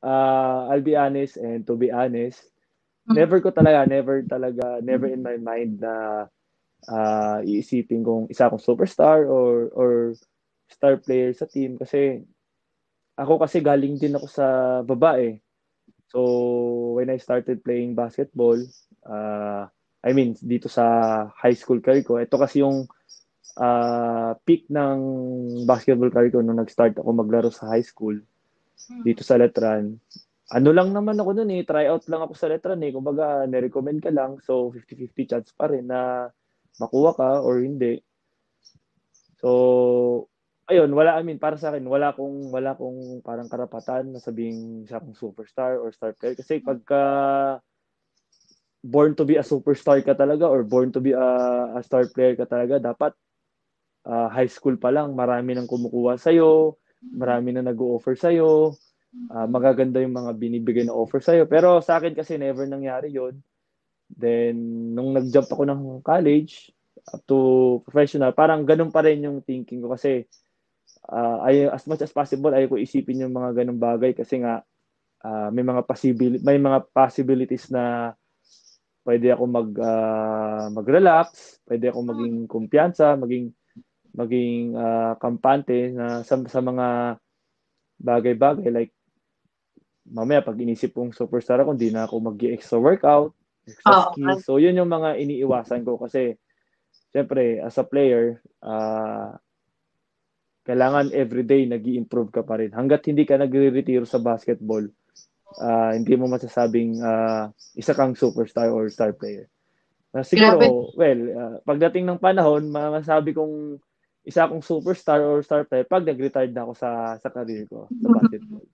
I'll be honest, and to be honest, Mm. never in my mind na iisipin kong isa akong superstar or star player sa team kasi ako kasi galing din ako sa baba eh. So when I started playing basketball, uh, I mean dito sa high school career ko, ito kasi yung peak ng basketball career ko nung nag-start ako maglaro sa high school dito sa Letran. Ano lang naman ako noon eh, try out lang ako sa Letran eh. Kumbaga, nirecommend ka lang, so 50-50 chance pa rin na makuha ka or hindi. So, ayun, para sa akin, wala akong parang karapatan na sabing siya akong superstar or star player. Kasi pagka born to be a superstar ka talaga or born to be a star player ka talaga, dapat high school pa lang, marami nang kumukuha sa'yo, marami na nag-o-offer sa'yo, magaganda yung mga binibigay na offer sa'yo. Pero sa akin kasi never nangyari yon. Then, nung nag-jump ako ng college, up to professional, parang ganun pa rin yung thinking ko kasi as much as possible, ayaw ko isipin yung mga ganung bagay kasi nga may mga possibilities na pwede ako mag-relax, pwede ako maging kumpiyansa, maging kampante na sa mga bagay-bagay like mamaya pag inisip kong superstar ako, hindi na ako mag-extra workout, extra Oo. skills. So, yun yung mga iniiwasan ko kasi syempre, as a player, kailangan everyday nag improve ka pa rin. Hanggat hindi ka nagre-retiro sa basketball, hindi mo masasabing isa kang superstar or star player. Grabe. Siguro, well, pagdating ng panahon, masasabi kong isa akong superstar or star player pag nag-retired na ako sa career ko sa basketball.